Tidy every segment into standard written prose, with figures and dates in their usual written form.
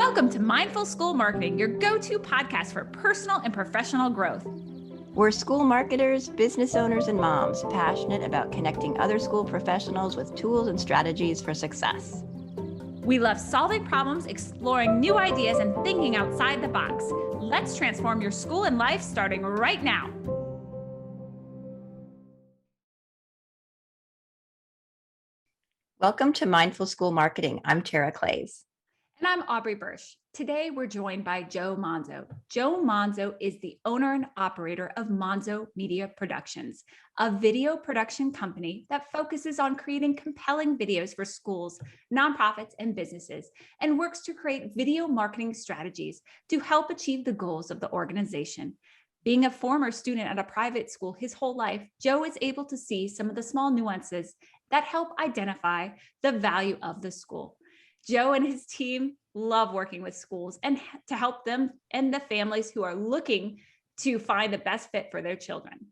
Welcome to Mindful School Marketing, your go-to podcast for personal and professional growth. We're school marketers, business owners, and moms passionate about connecting other school professionals with tools and strategies for success. We love solving problems, exploring new ideas, and thinking outside the box. Let's transform your school and life starting right now. Welcome to Mindful School Marketing. I'm Tara Clays. And I'm Aubrey Bursch. Today, we're joined by Joe Monzo. Joe Monzo is the owner and operator of Monzo Media Productions, a video production company that focuses on creating compelling videos for schools, nonprofits, and businesses, and works to create video marketing strategies to help achieve the goals of the organization. Being a former student at a private school his whole life, Joe is able to see some of the small nuances that help identify the value of the school. Joe and his team love working with schools and to help them and the families who are looking to find the best fit for their children.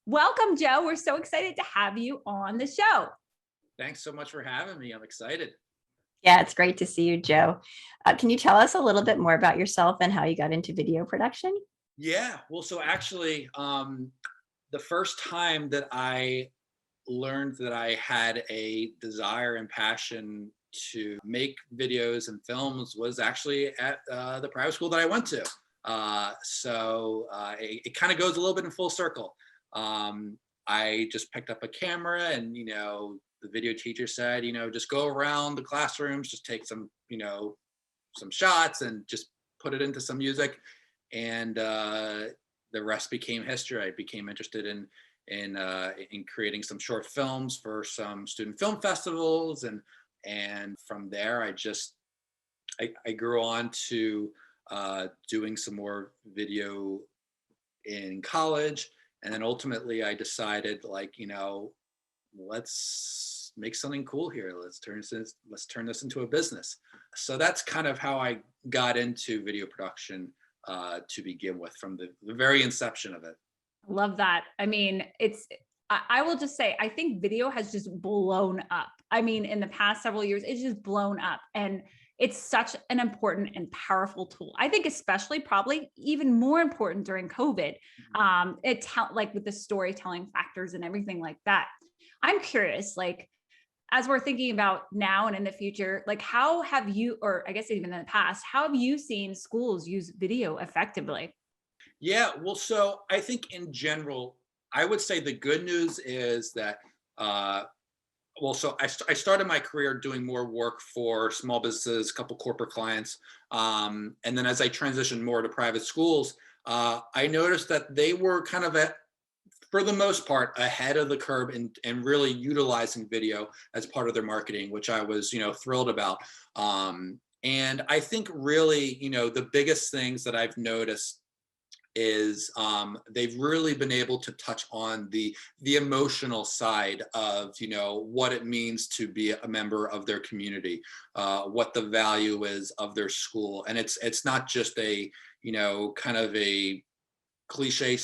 Welcome, Joe. We're so excited to have you on the show. Thanks so much for having me. I'm excited. Yeah, it's great to see you, Joe. Can you tell us a little bit more about yourself and how you got into video production? Yeah, well, so actually, the first time that I learned that I had a desire and passion to make videos and films was actually at the private school that I went to. It kind of goes a little bit in full circle. I just picked up a camera and, the video teacher said, just go around the classrooms, just take some shots and just put it into some music. And the rest became history. I became interested in creating some short films for some student film festivals, and from there I grew on to doing some more video in college, and then ultimately I decided, let's make something cool here. Let's turn this into a business. So that's kind of how I got into video production to begin with, from the very inception of it. Love that. I mean, I will just say, I think video has just blown up. I mean, in the past several years, it's just blown up, and it's such an important and powerful tool. I think especially probably even more important during COVID, like with the storytelling factors and everything like that. I'm curious, as we're thinking about now and in the future, how have you, or I guess even in the past, how have you seen schools use video effectively? Yeah, well, so I think in general, I would say the good news is that, I started my career doing more work for small businesses, a couple corporate clients. And then as I transitioned more to private schools, I noticed that they were kind of for the most part, ahead of the curve and really utilizing video as part of their marketing, which I was, thrilled about. And I think really, the biggest things that I've noticed is they've really been able to touch on the emotional side of what it means to be a member of their community, what the value is of their school, and it's not just a kind of a cliche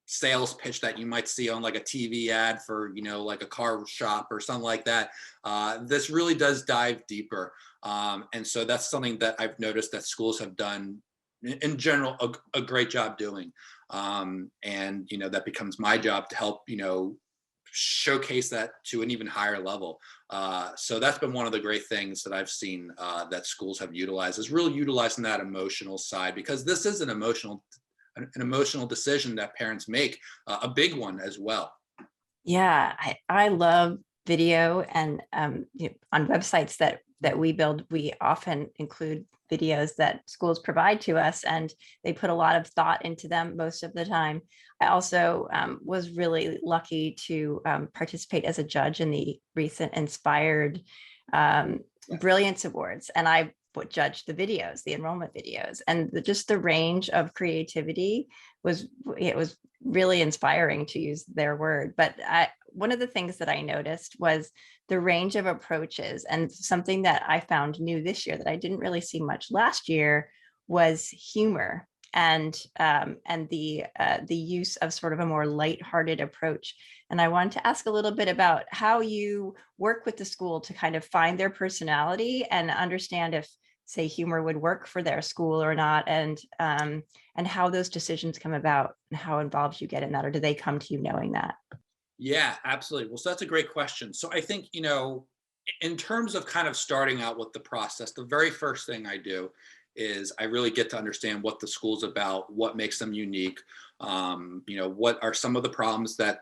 sales pitch that you might see on like a TV ad for like a car shop or something like that. This really does dive deeper, and so that's something that I've noticed that schools have done in general a great job doing, and that becomes my job to help showcase that to an even higher level. So that's been one of the great things that I've seen that schools have utilized, is really utilizing that emotional side, because this is an emotional decision that parents make, a big one as well. Yeah, I love video, and on websites that we build, we often include videos that schools provide to us, and they put a lot of thought into them most of the time. I also was really lucky to participate as a judge in the recent Inspired Brilliance Awards, and I would judge the videos, the enrollment videos, and just the range of creativity was really inspiring, to use their word. But one of the things that I noticed was the range of approaches, and something that I found new this year that I didn't really see much last year was humor and the use of sort of a more lighthearted approach. And I wanted to ask a little bit about how you work with the school to kind of find their personality and understand if say humor would work for their school or not, and how those decisions come about and how involved you get in that, or do they come to you knowing that? Yeah, absolutely. Well, so that's a great question. So I think, in terms of kind of starting out with the process, the very first thing I do is I really get to understand what the school's about, what makes them unique. What are some of the problems that,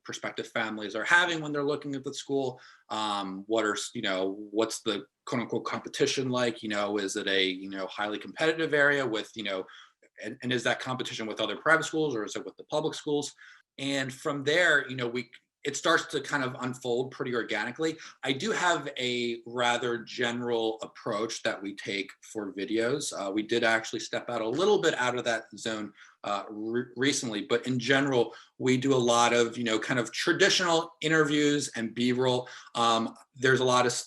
prospective families are having when they're looking at the school? What's the quote unquote competition like? Is it a, highly competitive area with, and is that competition with other private schools or is it with the public schools? And from there, it starts to kind of unfold pretty organically. I do have a rather general approach that we take for videos. We did actually step out a little bit out of that zone recently, but in general, we do a lot of, kind of traditional interviews and B-roll. There's a lot of,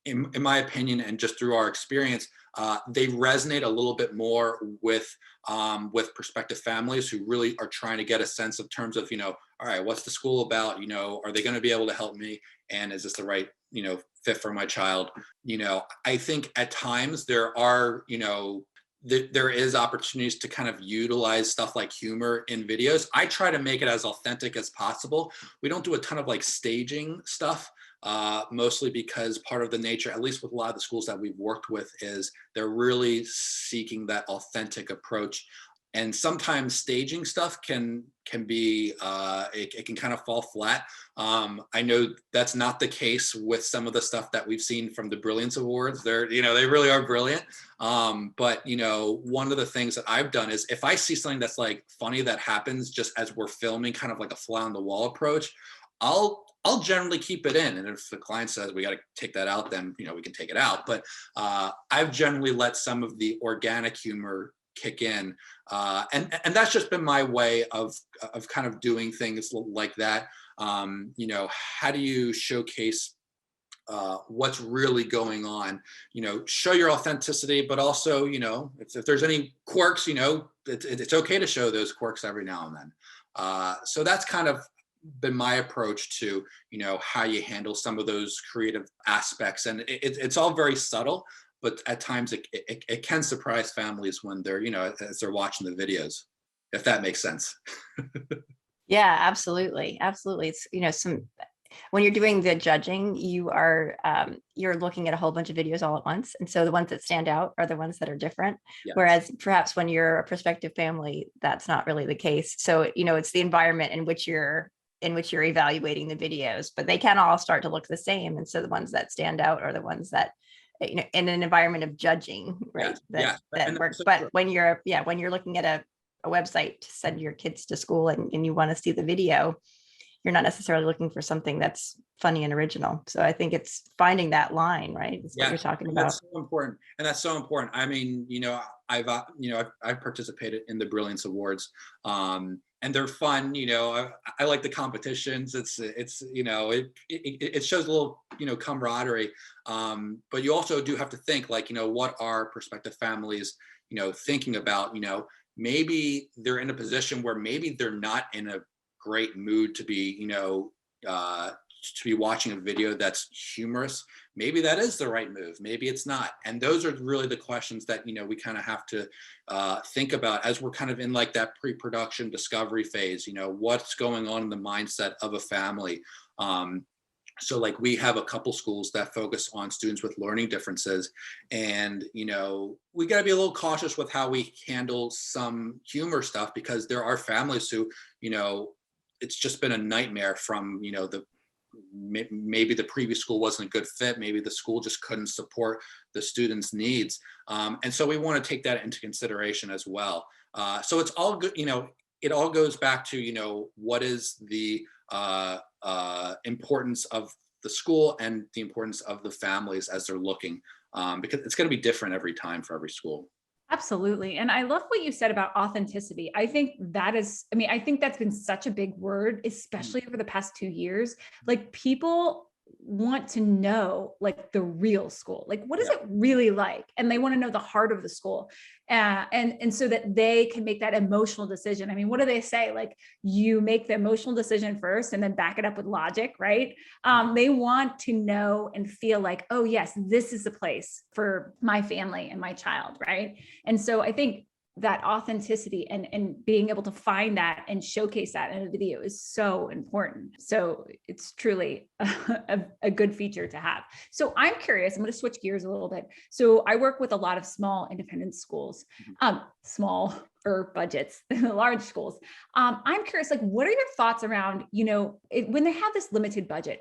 in my opinion, and just through our experience, they resonate a little bit more with prospective families who really are trying to get a sense of terms of, all right, what's the school about? Are they going to be able to help me? And is this the right, fit for my child? I think at times there are, there is opportunities to kind of utilize stuff like humor in videos. I try to make it as authentic as possible. We don't do a ton of like staging stuff, mostly because part of the nature, at least with a lot of the schools that we've worked with, is they're really seeking that authentic approach. And sometimes staging stuff can be it can kind of fall flat. I know that's not the case with some of the stuff that we've seen from the Brilliance Awards. They really are brilliant. But one of the things that I've done is if I see something that's like funny that happens just as we're filming, kind of like a fly on the wall approach, I'll generally keep it in. And if the client says we got to take that out, then we can take it out. But I've generally let some of the organic humor kick in, and that's just been my way of kind of doing things like that. How do you showcase what's really going on? Show your authenticity, but also, if there's any quirks, it's okay to show those quirks every now and then. So that's kind of been my approach to how you handle some of those creative aspects, and it's all very subtle, but at times it can surprise families when they're as they're watching the videos, if that makes sense. Yeah, absolutely. It's when you're doing the judging, you're looking at a whole bunch of videos all at once, and so the ones that stand out are the ones that are different. Yeah. Whereas perhaps when you're a prospective family, that's not really the case. So it's the environment in which you're evaluating the videos, but they can all start to look the same, and so the ones that stand out are the ones that in an environment of judging, right? That works. So but when you're looking at a website to send your kids to school and you want to see the video, you're not necessarily looking for something that's funny and original. So I think it's finding that line, right? It's what you're talking about. That's so important. And that's so important. I mean, I've participated in the Brilliance Awards, and they're fun. I like the competitions. It shows a little, camaraderie. But you also do have to think like, what are prospective families, thinking about, maybe they're in a position where maybe they're not in a great mood to be, to be watching a video that's humorous. Maybe that is the right move. Maybe it's not. And those are really the questions that, we kind of have to think about as we're kind of in like that pre-production discovery phase, what's going on in the mindset of a family. So like we have a couple schools that focus on students with learning differences, and we got to be a little cautious with how we handle some humor stuff, because there are families who it's just been a nightmare from maybe the previous school wasn't a good fit, maybe the school just couldn't support the students' needs, and so we want to take that into consideration as well. So it's all good. It all goes back to what is the importance of the school and the importance of the families as they're looking, because it's going to be different every time for every school. Absolutely. And I love what you said about authenticity. I think I think that's been such a big word, especially over the past 2 years. Like people want to know like the real school, like what is Yeah. it really like, and they want to know the heart of the school, and so that they can make that emotional decision. I mean, what do they say? Like, you make the emotional decision first and then back it up with logic, right? They want to know and feel like, oh yes, this is the place for my family and my child, right? And so I think that authenticity and being able to find that and showcase that in a video is so important. So it's truly a good feature to have. So I'm curious, I'm going to switch gears a little bit. So I work with a lot of small independent schools, small or budgets, large schools. I'm curious, like, what are your thoughts around, when they have this limited budget,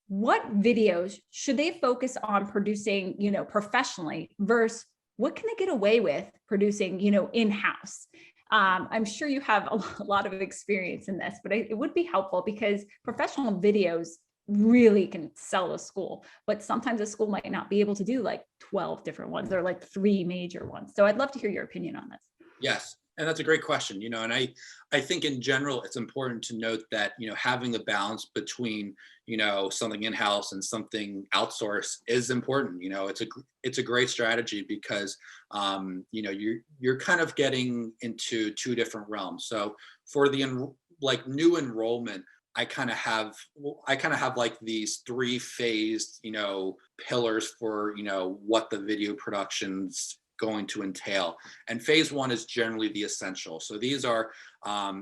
what videos should they focus on producing, professionally versus what can they get away with producing, in-house? I'm sure you have a lot of experience in this, but it would be helpful because professional videos really can sell a school, but sometimes a school might not be able to do like 12 different ones or like 3 major ones. So I'd love to hear your opinion on this. Yes, and that's a great question. And I think in general it's important to note that having a balance between something in-house and something outsourced is important. It's a great strategy because you're kind of getting into two different realms. So for the like new enrollment, I kind of have like these 3-phased pillars for what the video productions going to entail. And phase 1 is generally the essential. So these are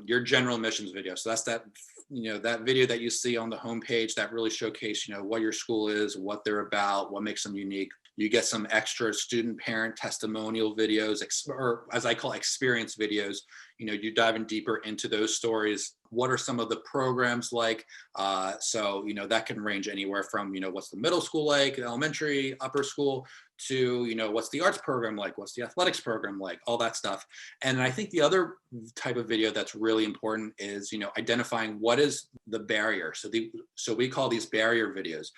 your general admissions video. So that's that video that you see on the homepage that really showcase what your school is, what they're about, what makes them unique. You get some extra student parent testimonial videos, or as I call experience videos. You diving deeper into those stories. What are some of the programs like? So that can range anywhere from what's the middle school like, elementary, upper school, to what's the arts program like, what's the athletics program like, all that stuff. And I think the other type of video that's really important is identifying what is the barrier. So we call these barrier videos.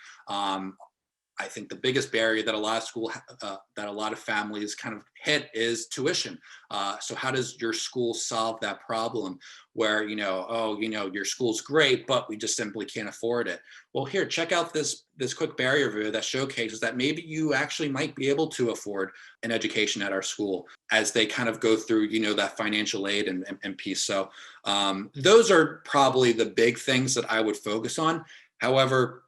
I think the biggest barrier that a lot of families kind of hit is tuition. So how does your school solve that problem where, your school's great, but we just simply can't afford it? Well, here, check out this quick barrier video that showcases that maybe you actually might be able to afford an education at our school as they kind of go through, that financial aid and piece. So those are probably the big things that I would focus on. However,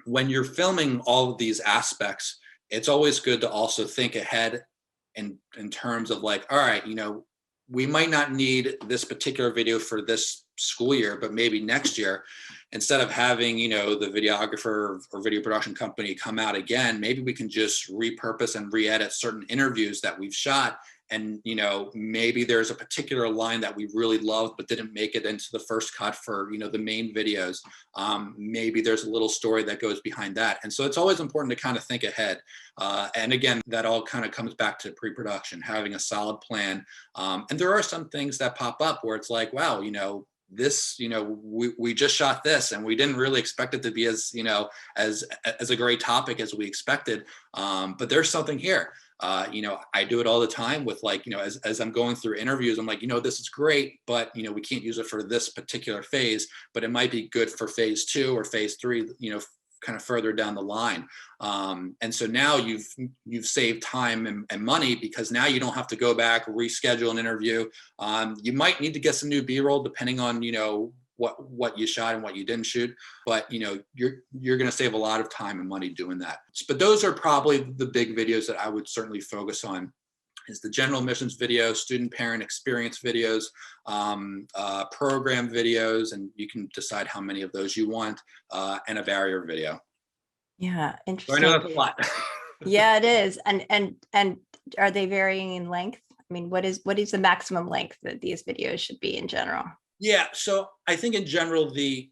when you're filming all of these aspects, it's always good to also think ahead in terms of like, all right, we might not need this particular video for this school year, but maybe next year, instead of having, the videographer or video production company come out again, maybe we can just repurpose and re-edit certain interviews that we've shot. And, maybe there's a particular line that we really loved, but didn't make it into the first cut for, the main videos. Maybe there's a little story that goes behind that. And so it's always important to kind of think ahead. And again, that all kind of comes back to pre-production, having a solid plan. And there are some things that pop up where it's like, wow, this, we just shot this and we didn't really expect it to be as a great topic as we expected. But there's something here. I do it all the time with like, as I'm going through interviews, I'm like, this is great, but, we can't use it for this particular phase, but it might be good for phase 2 or phase 3, kind of further down the line. And so now you've saved time and money because now you don't have to go back, reschedule an interview. You might need to get some new B-roll depending on, what you shot and what you didn't shoot, but you're going to save a lot of time and money doing that. But those are probably the big videos that I would certainly focus on, is the general admissions video, student parent experience videos, program videos, and you can decide how many of those you want, and a barrier video. Yeah, So I interesting. know that's a lot. Yeah, it is. And are they varying in length? I mean, what is the maximum length that these videos should be in general? Yeah, so I think in general, the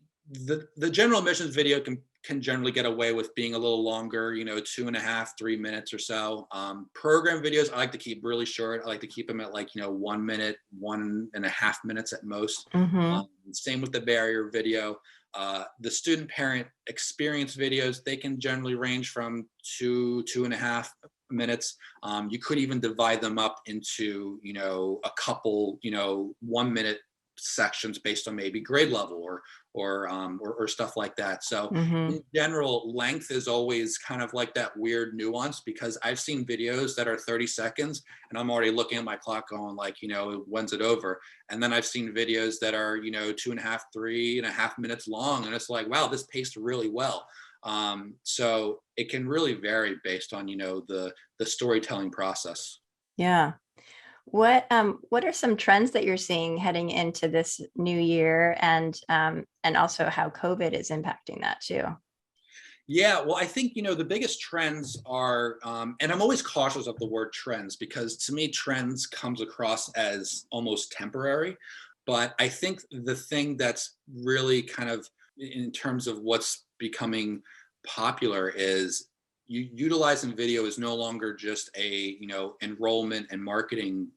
general admissions video can generally get away with being a little longer, 2.5, 3 minutes or so. Program videos, I like to keep really short. I like to keep them at like, 1 minute, 1.5 minutes at most. Mm-hmm. Same with the barrier video. The student parent experience videos, they can generally range from 2.5 minutes. You could even divide them up into, a couple, 1 minute sections based on maybe grade level or stuff like that. So Hmm. in general, length is always kind of like that weird nuance, because I've seen videos that are 30 seconds and I'm already looking at my clock going like, when's it over? And then I've seen videos that are, 2.5, 3.5 minutes long. And it's like, wow, this paced really well. So it can really vary based on, the storytelling process. Yeah. What are some trends that you're seeing heading into this new year, and also how COVID is impacting that too? Yeah, well, I think, the biggest trends are, and I'm always cautious of the word trends, because to me, trends comes across as almost temporary. But I think the thing that's really kind of in terms of what's becoming popular is utilizing video is no longer just a, enrollment and marketing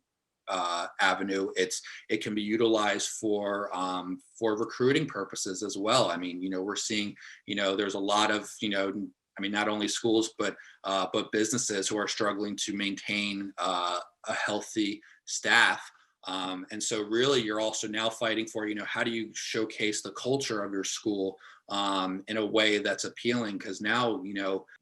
avenue. It can be utilized for recruiting purposes as well. I mean, we're seeing, there's a lot of, I mean, not only schools but businesses who are struggling to maintain a healthy staff. And so really you're also now fighting for, how do you showcase the culture of your school in a way that's appealing? Because now,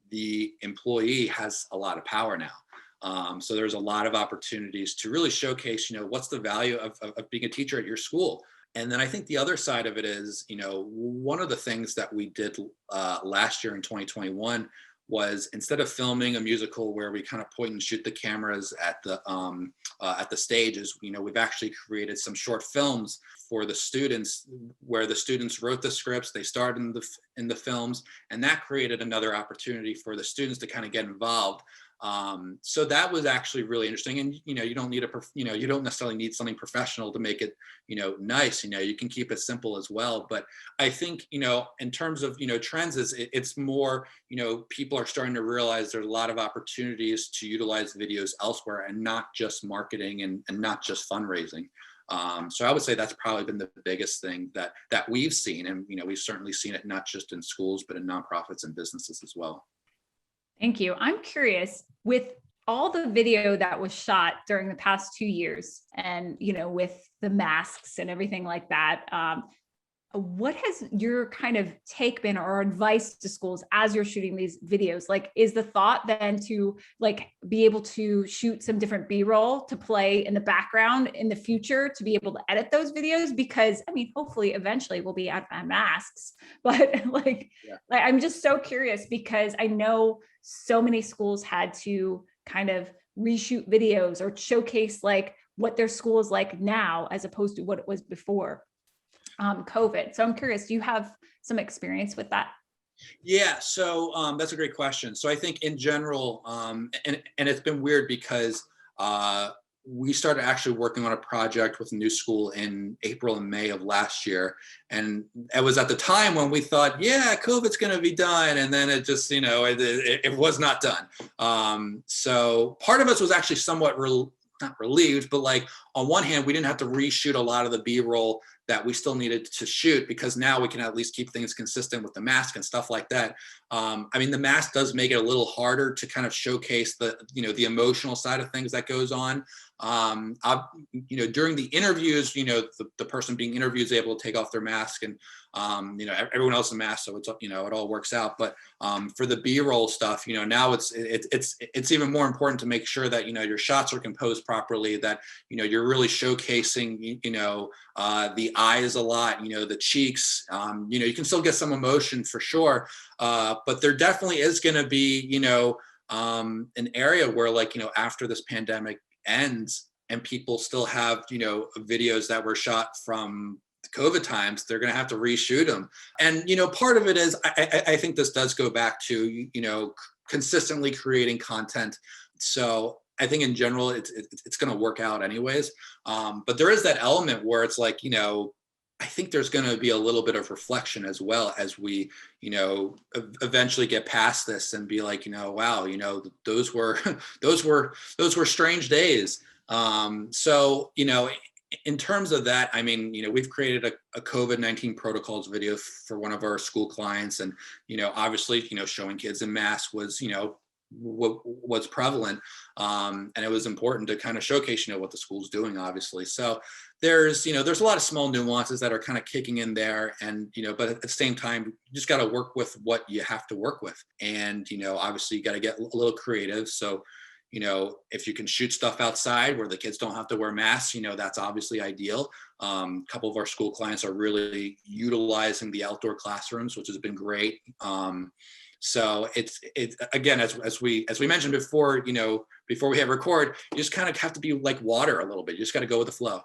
the employee has a lot of power now. So there's a lot of opportunities to really showcase, what's the value of being a teacher at your school. And then I think the other side of it is, one of the things that we did last year in 2021 was, instead of filming a musical where we kind of point and shoot the cameras at the stages, we've actually created some short films for the students, where the students wrote the scripts, they starred in the films, and that created another opportunity for the students to kind of get involved. So that was actually really interesting. And, you don't need you don't necessarily need something professional to make it, nice, you can keep it simple as well. But I think, in terms of, trends, it's more, people are starting to realize there's a lot of opportunities to utilize videos elsewhere, and not just marketing and not just fundraising. So I would say that's probably been the biggest thing that we've seen. And, we've certainly seen it not just in schools, but in nonprofits and businesses as well. Thank you. I'm curious, with all the video that was shot during the past 2 years and, with the masks and everything like that, what has your kind of take been, or advice to schools as you're shooting these videos? Like, is the thought then to be able to shoot some different B-roll to play in the background in the future to be able to edit those videos? Because I mean, hopefully eventually we'll be out of masks, but Yeah. I'm just so curious, because I know so many schools had to kind of reshoot videos or showcase what their school is like now as opposed to what it was before COVID. So I'm curious, do you have some experience with that? Yeah, so that's a great question. So I think in general, and it's been weird because we started actually working on a project with a new school in April and May of last year, and it was at the time when we thought, yeah, COVID's going to be done, and then it just, it was not done. So part of us was actually somewhat not relieved, but on one hand, we didn't have to reshoot a lot of the B-roll that we still needed to shoot, because now we can at least keep things consistent with the mask and stuff like that. I mean, the mask does make it a little harder to kind of showcase the emotional side of things that goes on. During the interviews, the person being interviewed is able to take off their mask, and everyone else in mask, so it all works out. But for the B-roll stuff, now it's even more important to make sure that your shots are composed properly, that you're really showcasing the eyes a lot, the cheeks. You can still get some emotion for sure, but there definitely is going to be an area where after this pandemic ends and people still have videos that were shot from COVID times, they're going to have to reshoot them. And part of it is I think this does go back to consistently creating content. So I think in general it's going to work out anyways. But there is that element where it's I think there's going to be a little bit of reflection as well as we, eventually get past this and be wow, those were those were strange days. So, in terms of that, I mean, we've created a COVID-19 protocols video for one of our school clients, and obviously, showing kids in masks was, was prevalent, and it was important to kind of showcase, what the school's doing, obviously. So there's a lot of small nuances that are kind of kicking in there, and but at the same time, you just got to work with what you have to work with, and obviously you got to get a little creative. So if you can shoot stuff outside where the kids don't have to wear masks, that's obviously ideal. A couple of our school clients are really utilizing the outdoor classrooms, which has been great. So it's again, as we mentioned before, before we hit record, you just kind of have to be like water a little bit. You just got to go with the flow.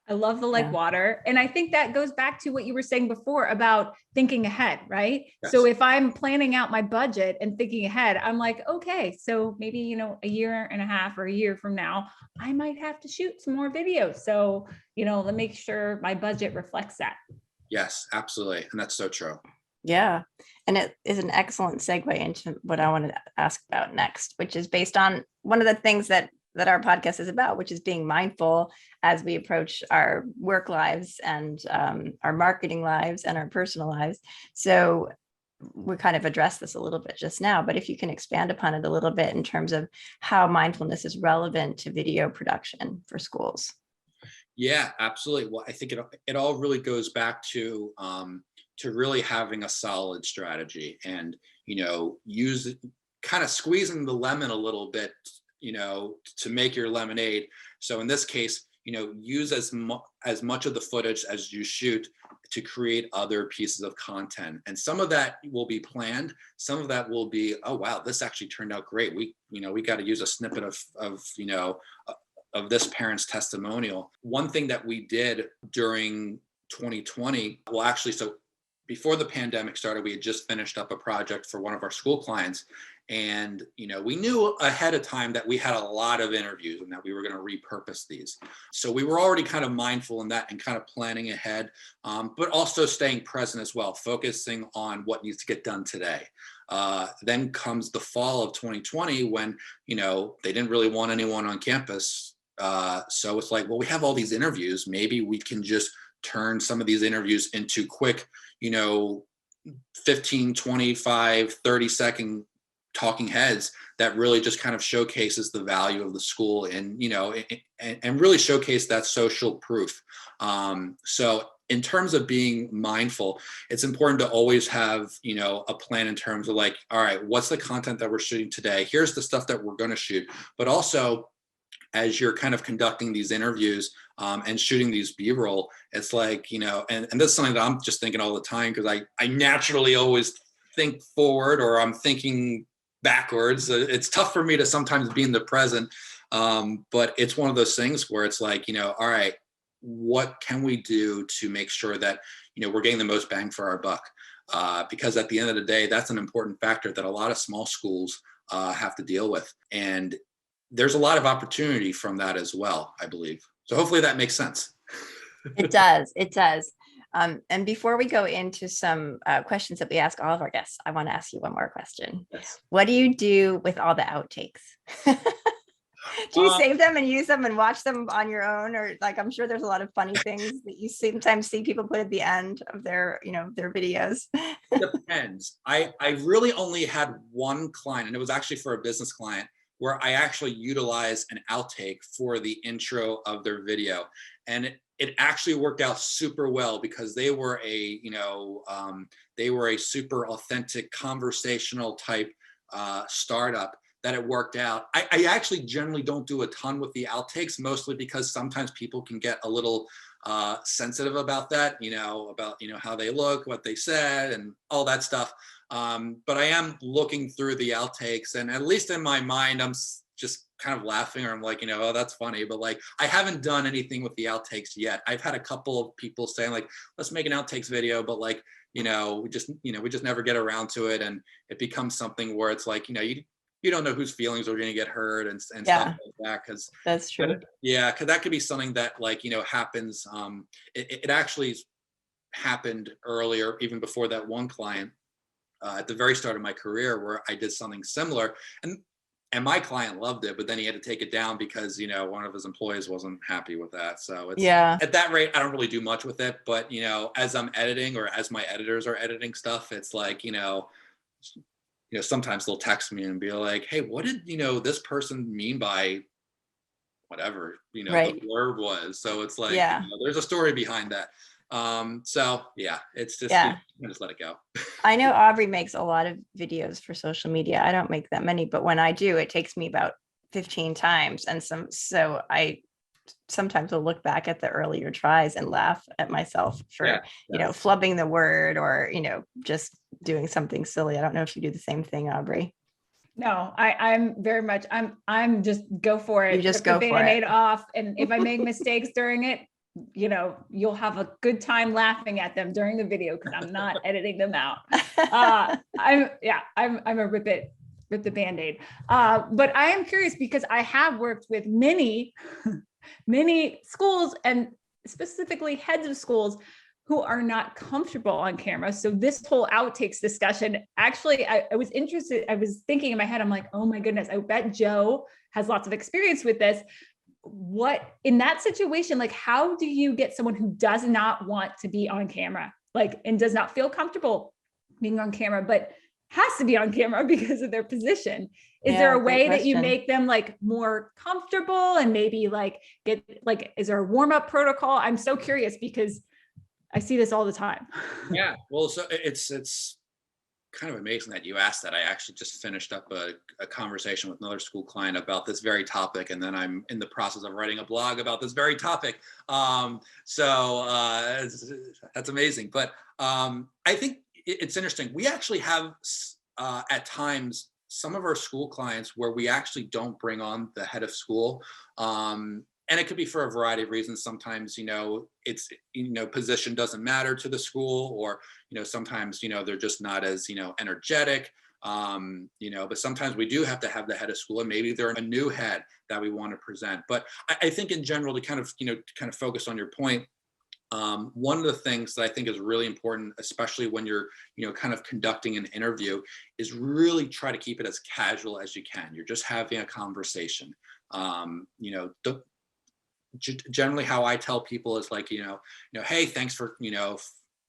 I love the like Yeah. water. And I think that goes back to what you were saying before about thinking ahead, right? Yes. So if I'm planning out my budget and thinking ahead, I'm like, okay, so maybe, a year and a half or a year from now, I might have to shoot some more videos. So, let me make sure my budget reflects that. Yes, absolutely. And that's so true. Yeah. And it is an excellent segue into what I wanted to ask about next, which is based on one of the things that our podcast is about, which is being mindful as we approach our work lives and our marketing lives and our personal lives. So we kind of addressed this a little bit just now, but if you can expand upon it a little bit in terms of how mindfulness is relevant to video production for schools. Yeah, absolutely. Well, I think it all really goes back to really having a solid strategy, and use kind of squeezing the lemon a little bit, to make your lemonade. So in this case, use as much of the footage as you shoot to create other pieces of content. And some of that will be planned. Some of that will be, oh wow, this actually turned out great. We got to use a snippet of this parent's testimonial. One thing that we did during 2020, well, actually, so before the pandemic started, we had just finished up a project for one of our school clients. And, we knew ahead of time that we had a lot of interviews and that we were going to repurpose these. So we were already kind of mindful in that and kind of planning ahead, but also staying present as well, focusing on what needs to get done today. Then comes the fall of 2020 when, they didn't really want anyone on campus. So it's like, well, we have all these interviews. Maybe we can just turn some of these interviews into quick, 15, 25, 30-second talking heads that really just kind of showcases the value of the school and, and really showcase that social proof. So in terms of being mindful, it's important to always have, a plan in terms of like, all right, what's the content that we're shooting today? Here's the stuff that we're going to shoot, but also as you're kind of conducting these interviews and shooting these B-roll, it's like, and this is something that I'm just thinking all the time because I naturally always think forward or I'm thinking backwards. It's tough for me to sometimes be in the present, but it's one of those things where it's like, all right, what can we do to make sure that, we're getting the most bang for our buck? Because at the end of the day, that's an important factor that a lot of small schools have to deal with. And there's a lot of opportunity from that as well, I believe. So hopefully that makes sense. It does. It does. And before we go into some questions that we ask all of our guests, I want to ask you one more question. Yes. What do you do with all the outtakes? Do you save them and use them and watch them on your own? Or like, I'm sure there's a lot of funny things that you sometimes see people put at the end of their, their videos. Depends. I really only had one client, and it was actually for a business client, where I actually utilized an outtake for the intro of their video. And it actually worked out super well because they were a super authentic conversational type startup that it worked out. I actually generally don't do a ton with the outtakes, mostly because sometimes people can get a little sensitive about that, about how they look, what they said, and all that stuff. But I am looking through the outtakes, and at least in my mind, I'm just kind of laughing, or I'm like, oh, that's funny. But like, I haven't done anything with the outtakes yet. I've had a couple of people saying like, let's make an outtakes video, but like, we just never get around to it, and it becomes something where it's like, you don't know whose feelings are going to get hurt and stuff like that. Cause that's true. Cause that could be something that like, happens. It actually happened earlier, even before that one client, at the very start of my career, where I did something similar, and my client loved it, but then he had to take it down because, one of his employees wasn't happy with that. So it's, at that rate, I don't really do much with it, but, as I'm editing or as my editors are editing stuff, it's like, sometimes they'll text me and be like, hey, what did, this person mean by whatever, the Right. blurb was. So it's like, Yeah. there's a story behind that. So yeah, it's just, Yeah. just let it go. I know Aubrey makes a lot of videos for social media. I don't make that many, but when I do, it takes me about 15 times. And so I sometimes will look back at the earlier tries and laugh at myself Yeah, for, flubbing the word or, just doing something silly. I don't know if you do the same thing, Aubrey. No, I'm very much, I'm just go for it. You just Rip go the for it. Band-Aid off. And if I make mistakes during it, you'll have a good time laughing at them during the video because I'm not editing them out. I'm a rip the Band-Aid. But I am curious because I have worked with many, many schools and specifically heads of schools who are not comfortable on camera. So this whole outtakes discussion, actually, I was interested, I was thinking in my head, I'm like, oh my goodness, I bet Joe has lots of experience with this. What, in that situation, like, how do you get someone who does not want to be on camera, like, and does not feel comfortable being on camera, but has to be on camera because of their position? Is there a way that you make them like more comfortable and maybe like get, like, is there a warm-up protocol? I'm so curious because I see this all the time. Yeah, well, so it's kind of amazing that you asked that. I actually just finished up a conversation with another school client about this very topic, and then I'm in the process of writing a blog about this very topic. So that's amazing. But I think it's interesting. We actually have at times some of our school clients where we actually don't bring on the head of school. And it could be for a variety of reasons. Sometimes, it's, position doesn't matter to the school, or, sometimes, they're just not as, energetic, but sometimes we do have to have the head of school, and maybe they're a new head that we want to present. But I think in general, to kind of focus on your point, one of the things that I think is really important, especially when you're, kind of conducting an interview, is really try to keep it as casual as you can. You're just having a conversation. Generally how I tell people is like, hey, thanks for,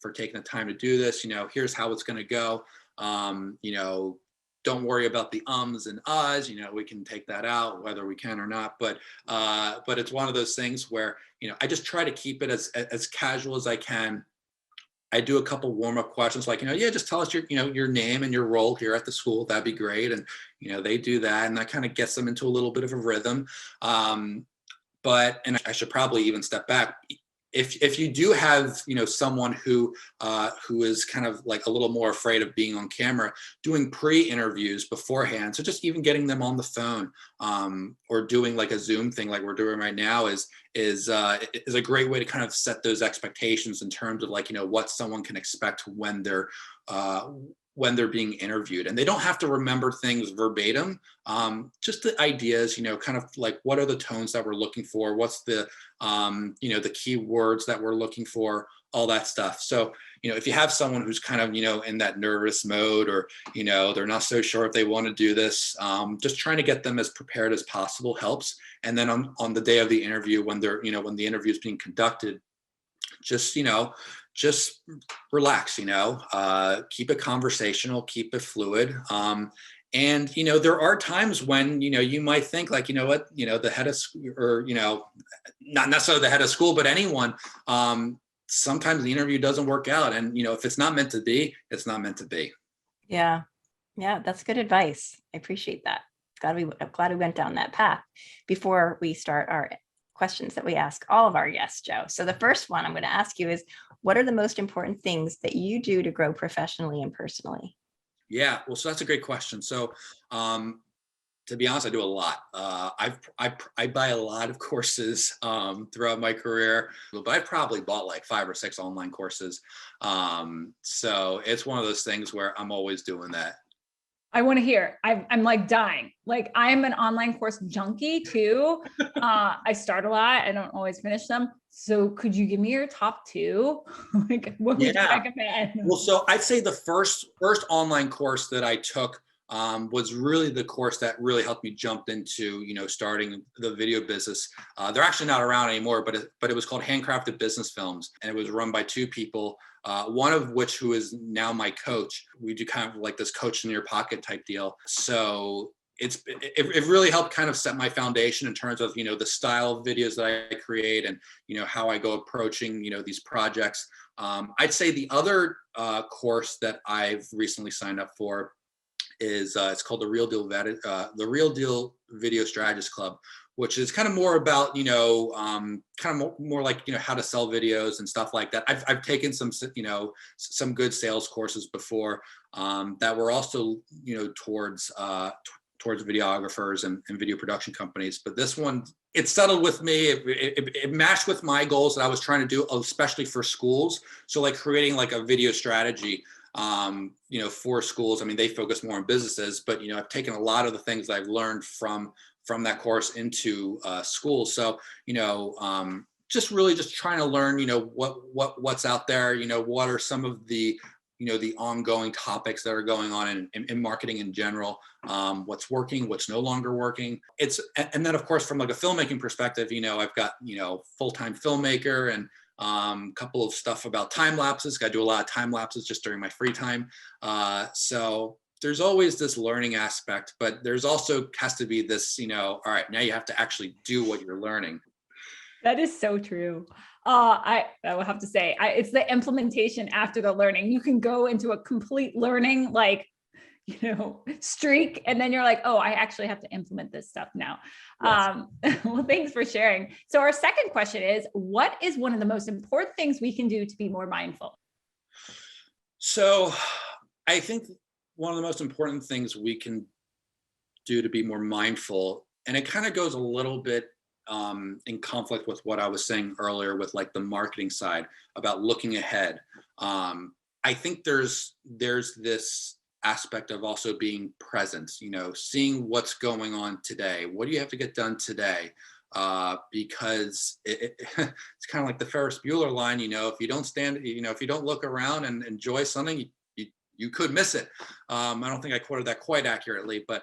for taking the time to do this, here's how it's going to go. Don't worry about the ums and uhs, we can take that out whether we can or not. But it's one of those things where, I just try to keep it as casual as I can. I do a couple warm-up questions like, just tell us your name and your role here at the school. That'd be great. And, they do that, and that kind of gets them into a little bit of a rhythm. And I should probably even step back. If you do have, someone who is kind of like a little more afraid of being on camera, doing pre-interviews beforehand, so just even getting them on the phone, or doing like a Zoom thing like we're doing right now is a great way to kind of set those expectations in terms of like, what someone can expect when they're being interviewed. And they don't have to remember things verbatim, just the ideas, kind of like, what are the tones that we're looking for? What's the, the key words that we're looking for, all that stuff. So, if you have someone who's kind of, in that nervous mode, or, they're not so sure if they want to do this, just trying to get them as prepared as possible helps. And then on the day of the interview, when they're, when the interview is being conducted, just relax, keep it conversational, keep it fluid. And, there are times when, you might think like, what, the head of school, or, not necessarily the head of school, but anyone, sometimes the interview doesn't work out. And, if it's not meant to be, it's not meant to be. Yeah. Yeah. That's good advice. I appreciate that. I'm glad we went down that path. Before we start our questions that we ask all of our guests, Joe. So the first one I'm going to ask you is, what are the most important things that you do to grow professionally and personally? Yeah, well, so that's a great question. So, to be honest, I do a lot. I buy a lot of courses throughout my career, but I probably bought like 5 or 6 online courses. So it's one of those things where I'm always doing that. I want to hear. I'm like dying. Like, I'm an online course junkie too. I start a lot. I don't always finish them. So could you give me your top 2? Like, what would you recommend? Well, so I'd say the first online course that I took was really the course that really helped me jump into, starting the video business. They're actually not around anymore, but it was called Handcrafted Business Films, and it was run by two people. One of which who is now my coach. We do kind of like this coach in your pocket type deal. So it really helped kind of set my foundation in terms of, the style of videos that I create and, how I go approaching, these projects. I'd say the other course that I've recently signed up for is it's called the Real Deal Video Strategist Club, which is kind of more about, kind of more like, how to sell videos and stuff like that. I've taken some good sales courses before that were also, towards videographers and video production companies. But this one, it settled with me. It matched with my goals that I was trying to do, especially for schools. So like creating like a video strategy, for schools. I mean, they focus more on businesses, but, I've taken a lot of the things that I've learned from that course into schools. So, just really just trying to learn, what's out there, what are some of the, the ongoing topics that are going on in marketing in general, what's working, what's no longer working. And then of course, from like a filmmaking perspective, I've got, full-time filmmaker and a couple of stuff about time lapses. I do a lot of time lapses just during my free time. So there's always this learning aspect, but there's also has to be this, all right, now you have to actually do what you're learning. That is so true. I will have to say, it's the implementation after the learning. You can go into a complete learning, streak, and then you're like, oh, I actually have to implement this stuff now. Yes. Well, thanks for sharing. So our second question is, what is one of the most important things we can do to be more mindful? So I think one of the most important things we can do to be more mindful, and it kind of goes a little bit in conflict with what I was saying earlier with like the marketing side about looking ahead. I think there's this aspect of also being present, seeing what's going on today. What do you have to get done today? Because it's kind of like the Ferris Bueller line, if you don't stand, if you don't look around and enjoy something, you could miss it. I don't think I quoted that quite accurately, but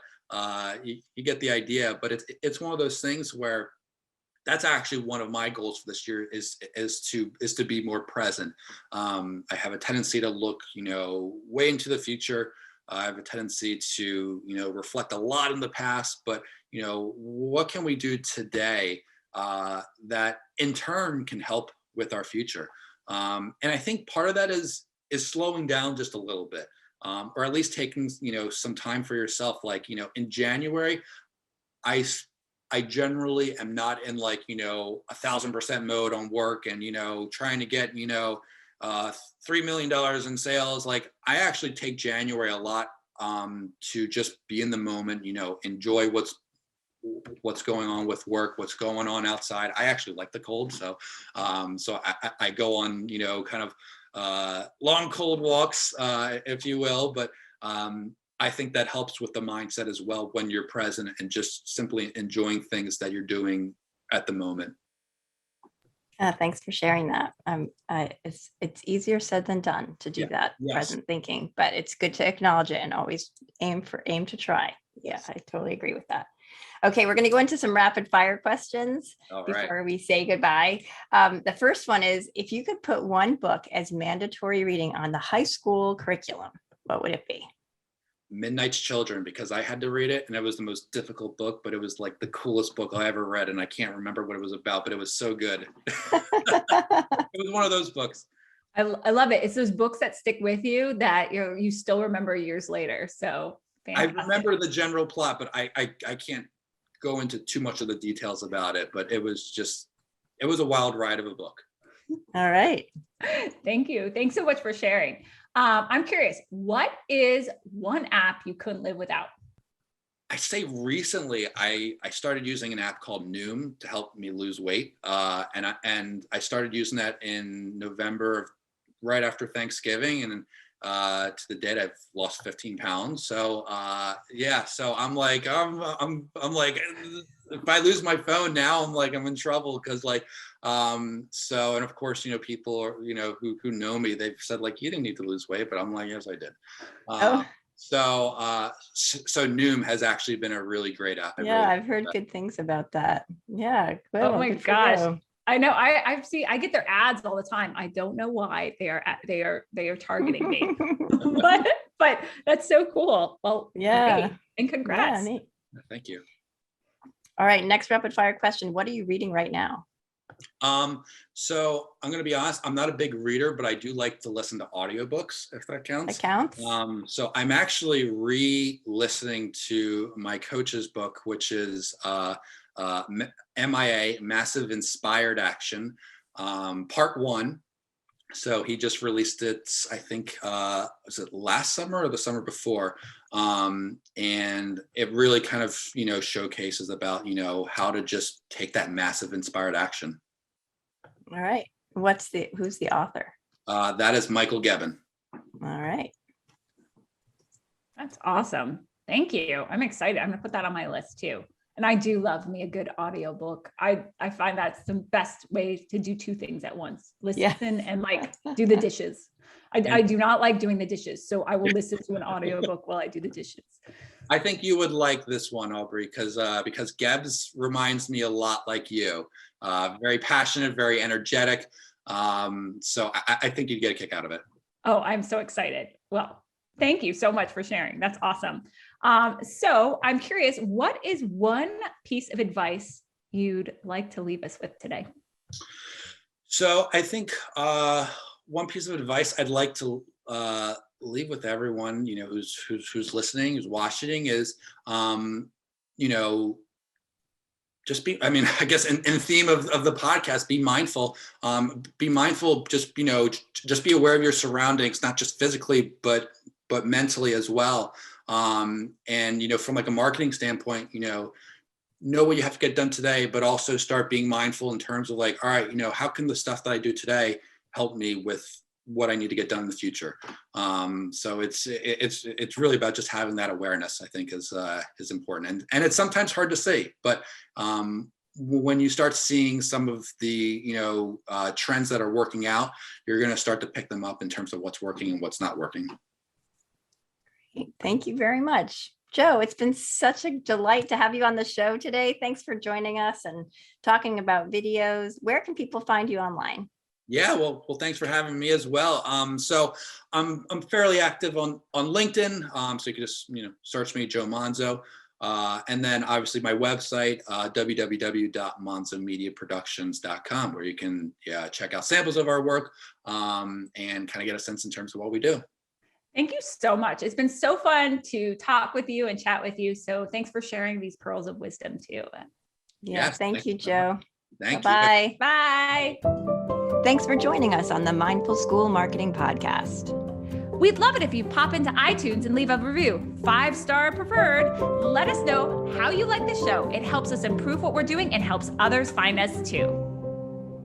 you get the idea. But it's one of those things where that's actually one of my goals for this year is to be more present. I have a tendency to look, way into the future. I have a tendency to, reflect a lot in the past, but, what can we do today that in turn can help with our future? And I think part of that is slowing down just a little bit, or at least taking, some time for yourself. Like, in January, I generally am not in like, 1,000% mode on work and, trying to get, $3 million in sales. Like I actually take January a lot to just be in the moment, enjoy what's going on with work, what's going on outside. I actually like the cold. So I go on, kind of long cold walks, if you will, but I think that helps with the mindset as well when you're present and just simply enjoying things that you're doing at the moment. Thanks for sharing that. It's easier said than done to do that. Yes. Present thinking, but it's good to acknowledge it and always aim to try. Yeah, I totally agree with that. Okay, we're going to go into some rapid fire questions before we say goodbye. The first one is, if you could put one book as mandatory reading on the high school curriculum, what would it be? Midnight's Children, because I had to read it and it was the most difficult book, but it was like the coolest book I ever read. And I can't remember what it was about, but it was so good. It was one of those books. I love it. It's those books that stick with you that you still remember years later. So fantastic. I remember the general plot, but I can't go into too much of the details about it, but it was a wild ride of a book. All right. Thank you. Thanks so much for sharing. I'm curious, what is one app you couldn't live without? I say recently, I started using an app called Noom to help me lose weight. And I started using that in November, right after Thanksgiving. And to the date, I've lost 15 pounds. So so I'm like, if I lose my phone now, I'm in trouble because and of course, people are, who know me, they've said like, you didn't need to lose weight, but I'm like, yes, I did. So Noom has actually been a really great app. Yeah, I've heard good things about that. Yeah, Oh cool. my Good for gosh. you. I know. I get their ads all the time. I don't know why they are targeting me, but that's so cool. Well, Yeah. great. And congrats. Yeah, neat. Thank you. All right, next rapid fire question. What are you reading right now? So I'm going to be honest, I'm not a big reader, but I do like to listen to audiobooks, if that counts. That counts? So I'm actually re-listening to my coach's book, which is MIA, Massive Inspired Action, part 1. So he just released it, I think, was it last summer or the summer before? And it really kind of, showcases about, how to just take that massive inspired action. All right. Who's the author? That is Michael Gebbon. All right. That's awesome. Thank you. I'm excited. I'm gonna put that on my list too. And I do love me a good audiobook. I find that's the best way to do 2 things at once. Listen and do the dishes. I do not like doing the dishes, so I will listen to an audiobook while I do the dishes. I think you would like this one, Aubrey, because Gebbs reminds me a lot like you. Very passionate, very energetic. So I think you'd get a kick out of it. Oh, I'm so excited. Well, thank you so much for sharing. That's awesome. So I'm curious, what is one piece of advice you'd like to leave us with today? So I think one piece of advice I'd like to leave with everyone, who's listening, who's watching, is, just be, I guess in theme of the podcast, be mindful. Be mindful, just be aware of your surroundings, not just physically, but mentally as well. And, from like a marketing standpoint, know what you have to get done today, but also start being mindful in terms of like, all right, how can the stuff that I do today help me with what I need to get done in the future? So it's really about just having that awareness, I think is important. And it's sometimes hard to see, but when you start seeing some of the, trends that are working out, you're going to start to pick them up in terms of what's working and what's not working. Thank you very much. Joe, it's been such a delight to have you on the show today. Thanks for joining us and talking about videos. Where can people find you online? Yeah, well, thanks for having me as well. So I'm fairly active on LinkedIn. So you can just search me, Joe Monzo, and then obviously my website, www.monzomediaproductions.com, where you can check out samples of our work and kind of get a sense in terms of what we do. Thank you so much. It's been so fun to talk with you and chat with you. So thanks for sharing these pearls of wisdom too. Yes, thank you, Joe. Thank you. Bye. Bye. Thanks for joining us on the Mindful School Marketing Podcast. We'd love it if you pop into iTunes and leave a review, 5-star preferred. Let us know how you like the show. It helps us improve what we're doing and helps others find us too.